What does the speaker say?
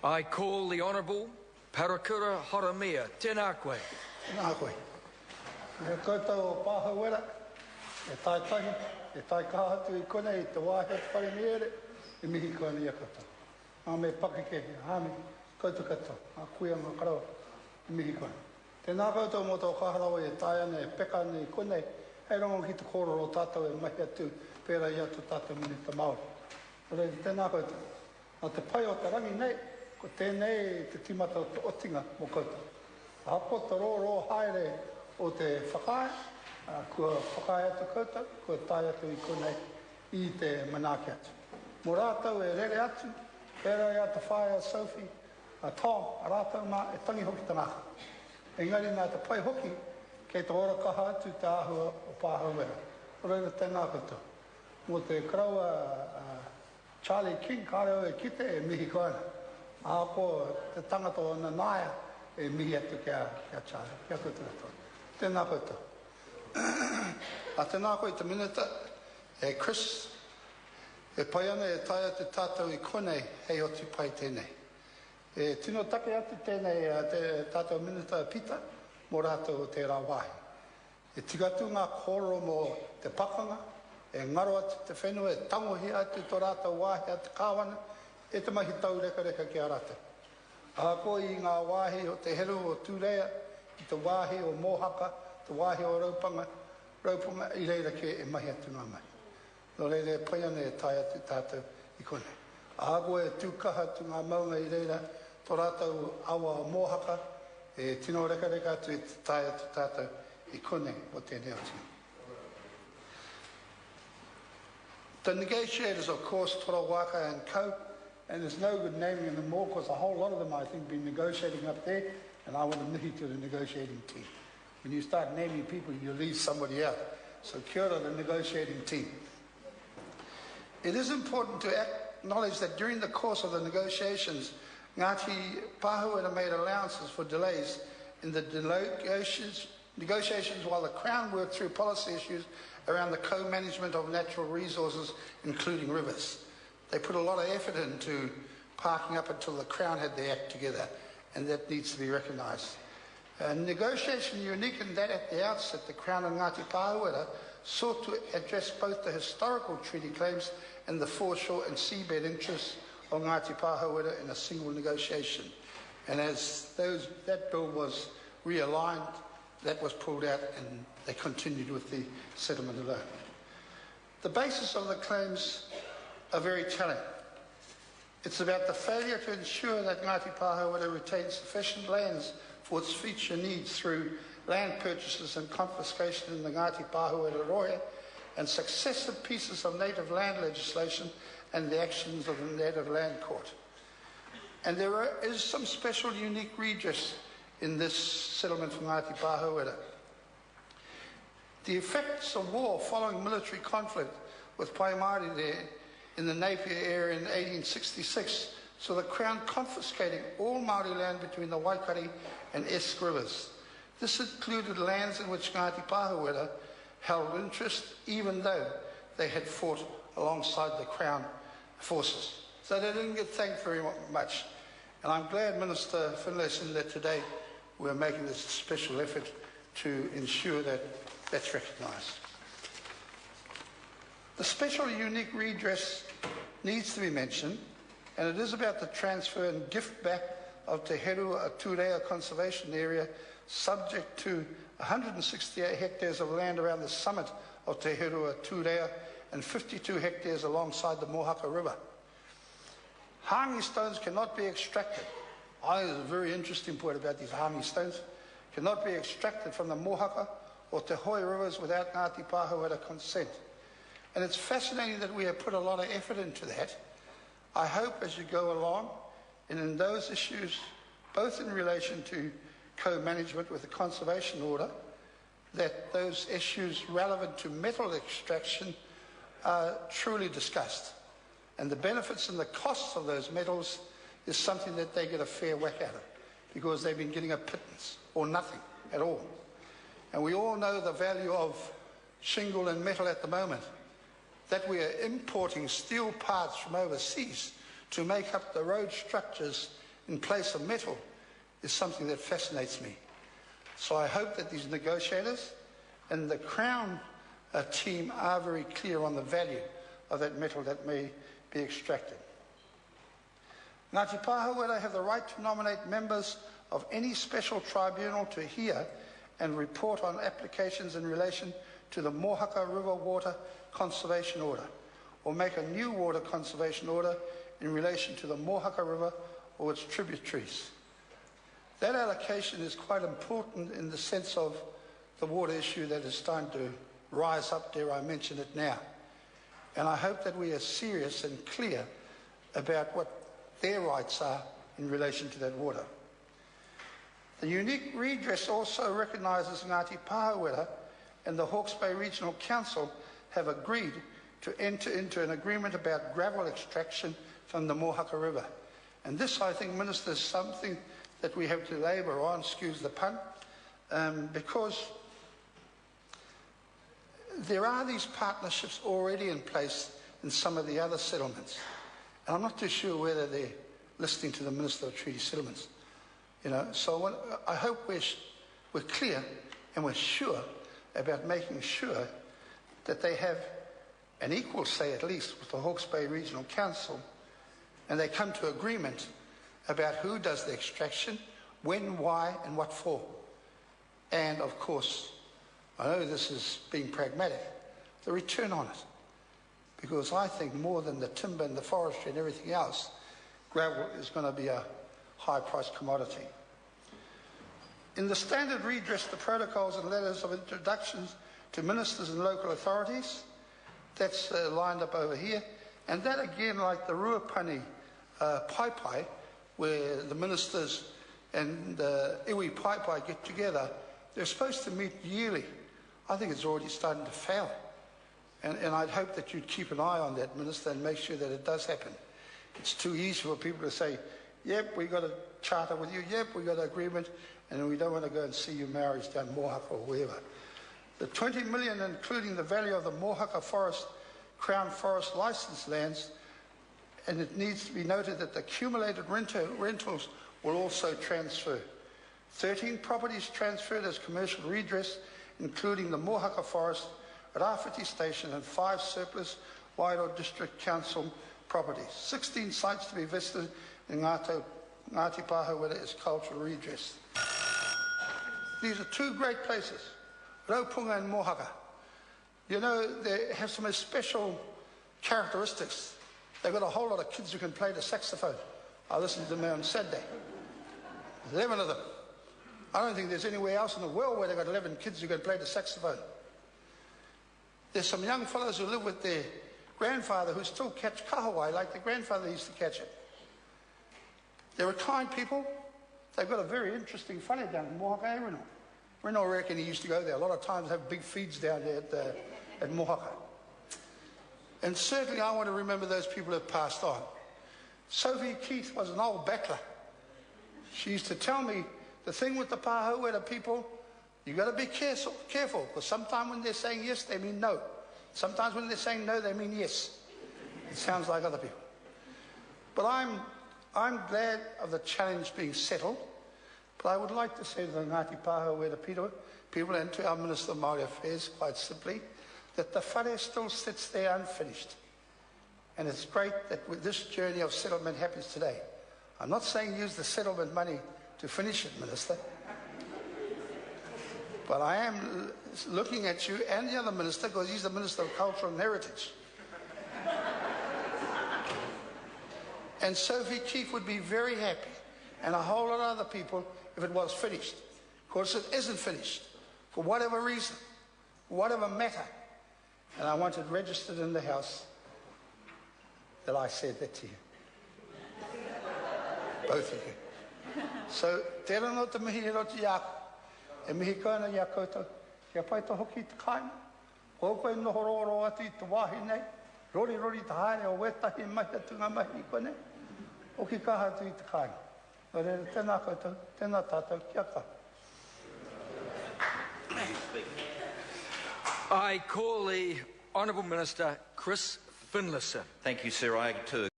I call the Honourable Parakura Horomia. Tēnā koe. Tēnā koe. E koutou o Pahauwera, e tai tahi, e tai kahatu I kone I te wāhia te whare niere, e mihi koe ni a koutou. A me pakeke, hami, koutou katoa, a kuia ngā karawa, e mihi koe. Tēnā koutou mo tō kaharawa e tai ana, e peka ana I kone, hei rongo ki te kōrero tātou e mahi atu, pēra I atu tātou mini te Māori. Rei, tēnā koutou. Nā te pai o te rangi nei, ko tēnei te timata o te otinga mo koutou. Hapo te rō haere o te whakae, kua whakae atu koutou, kua tai atu I konei I te manaaki atu. Mo rātou e rere atu, pēra I atu whae a Sophie, a Tom, a rātou mā e tangi hoki tanaka. Engari nā te pai hoki, kei te ora kaha atu te āhua o Pahauwera. Reira tēnā koutou. Mo te kraua Charlie King, kāreo e kite e mihi koana. Apo te tangata o Nanaia e mihi atu kia Charlie. Kia koutou katoa. Tēnā koutou. A tēnā koe te minita e Chris. E pai ana e tai atu tātou I konei hei oti pai tēnei. E tino take atu tēnei te tātou minita Pita mō rātou o te rāwahi. E tigatu ngā kōrero mō te pakanga. E ngaro atu te whenua, e tangohi atu tō rātou wāhi atu kāwana, e te mahi tau reka ki a rātou. Ako I ngā wāhi o te heru o Tūrea, I te wāhi o Mōhaka, te wāhi o Raupanga, I reira ke e mahi atu ngā mai. Nō reira e pai ana e tai atu tātou I kone. Ako e tūkaha atu ngā maunga I reira tō rātou awa o Mōhaka, e tino reka atu e tai atu tātou I kone o tēnei atu. The negotiators, of course, Toro Waka and Co, and there's no good naming them more because a whole lot of them, I think, been negotiating up there, and I want to mihi to the negotiating team. When you start naming people, you leave somebody out. So kia ora, the negotiating team. It is important to acknowledge that during the course of the negotiations, Ngati Pahauwera made allowances for delays in the negotiations while the Crown worked through policy issues around the co-management of natural resources, including rivers. They put a lot of effort into parking up until the Crown had their act together, and that needs to be recognised. Negotiation unique in that at the outset, the Crown and Ngati Pahauwera sought to address both the historical treaty claims and the foreshore and seabed interests of Ngati Pahauwera in a single negotiation. And as that bill was realigned, that was pulled out and they continued with the settlement alone. The basis of the claims are very telling. It's about the failure to ensure that Ngati Pahauwera retains sufficient lands for its future needs through land purchases and confiscation in the Ngati Pahauwera Rohe and successive pieces of native land legislation and the actions of the Native Land Court. And there is some special unique redress in this settlement for Ngati Pahauwera. The effects of war following military conflict with Paimari there in the Napier area in 1866 saw the Crown confiscating all Māori land between the Waikari and Esk rivers. This included lands in which Ngati Pahauwera held interest even though they had fought alongside the Crown forces. So they didn't get thanked very much. And I'm glad Minister Finlayson that today we're making this special effort to ensure that that's recognised. The special unique redress needs to be mentioned, and it is about the transfer and gift back of Te Herua Turea Conservation Area subject to 168 hectares of land around the summit of Te Herua Turea and 52 hectares alongside the Mohaka River. Hangi stones cannot be extracted. There's a very interesting point about these hangi stones. Cannot be extracted from the Mohaka or Te Hoi rivers without Ngati Pahauwera consent. And it's fascinating that we have put a lot of effort into that. I hope as you go along, and in those issues, both in relation to co-management with the conservation order, that those issues relevant to metal extraction are truly discussed. And the benefits and the costs of those metals is something that they get a fair whack at it, because they've been getting a pittance or nothing at all. And we all know the value of shingle and metal at the moment, that we are importing steel parts from overseas to make up the road structures in place of metal is something that fascinates me. So I hope that these negotiators and the Crown team are very clear on the value of that metal that may be extracted. Ngati Pahauwera have the right to nominate members of any special tribunal to hear and report on applications in relation to the Mohaka River Water Conservation Order, or make a new water conservation order in relation to the Mohaka River or its tributaries. That allocation is quite important in the sense of the water issue that is starting to rise up, dare I mention it now. And I hope that we are serious and clear about what their rights are in relation to that water. The unique redress also recognises Ngati Pahauwera and the Hawke's Bay Regional Council have agreed to enter into an agreement about gravel extraction from the Mohaka River. And this, I think, Minister, is something that we have to labour on, excuse the pun, because there are these partnerships already in place in some of the other settlements. And I'm not too sure whether they're listening to the Minister of Treaty Settlements. So I hope we're clear and we're sure about making sure that they have an equal say, at least, with the Hawke's Bay Regional Council, and they come to agreement about who does the extraction, when, why, and what for. And, of course, I know this is being pragmatic, the return on it. Because I think more than the timber and the forestry and everything else, gravel is going to be a high-priced commodity. In the standard redress, the protocols and letters of introductions to ministers and local authorities, that's lined up over here. And that, again, like the Ruapani Paipai, where the ministers and iwi Paipai get together, they're supposed to meet yearly. I think it's already starting to fail. And I'd hope that you'd keep an eye on that, Minister, and make sure that it does happen. It's too easy for people to say, yep, we got a charter with you, yep, we got an agreement, and we don't want to go and see you marriage down Mohaka or wherever. The 20 million, including the value of the Mohaka Forest, Crown Forest licence lands, and it needs to be noted that the accumulated rentals will also transfer. 13 properties transferred as commercial redress, including the Mohaka Forest, Rāwhiti Station, and 5 surplus Wairoa District Council properties. 16 sites to be visited in Ngati Pahauwera as cultural redress. These are 2 great places, Raupunga and Mohaka. You know, they have some special characteristics. They've got a whole lot of kids who can play the saxophone. I listened to them on Saturday. 11 of them. I don't think there's anywhere else in the world where they've got 11 kids who can play the saxophone. There's some young fellows who live with their grandfather who still catch kahawai like the grandfather used to catch it. They're kind people. They've got a very interesting whare down in Mohaka, Reno. Reno reckon he used to go there. A lot of times have big feeds down there at Mohaka. And certainly I want to remember those people who have passed on. Sophie Keith was an old battler. She used to tell me, the thing with the Pahauwera people, you've got to be careful, because sometimes when they're saying yes, they mean no. Sometimes when they're saying no, they mean yes. It sounds like other people. But I'm glad of the challenge being settled. But I would like to say to the Ngati Pahauwera people and to our Minister of Māori Affairs, quite simply, that the whare still sits there unfinished. And it's great that this journey of settlement happens today. I'm not saying use the settlement money to finish it, Minister. But I am looking at you and the other minister, because he's the Minister of Culture and Heritage. And Sophie Keefe would be very happy, and a whole lot of other people, if it was finished. Of course, it isn't finished, for whatever reason, whatever matter. And I want it registered in the House that I said that to you. Both of you. So, te rano te mihi roti aku. E mihi kaina ia koutou. Kia pai to hoki te kaina. O koe nohororo atu I te wahi nei. Rori rori te haere o wetahi mai te tunga mai I koe nei. O ki kaha atu I te kaina. No reira, tēnā koutou, tēnā tātou, kia kaha. I call the Honourable Minister Chris Finlayson. Thank you, sir. I too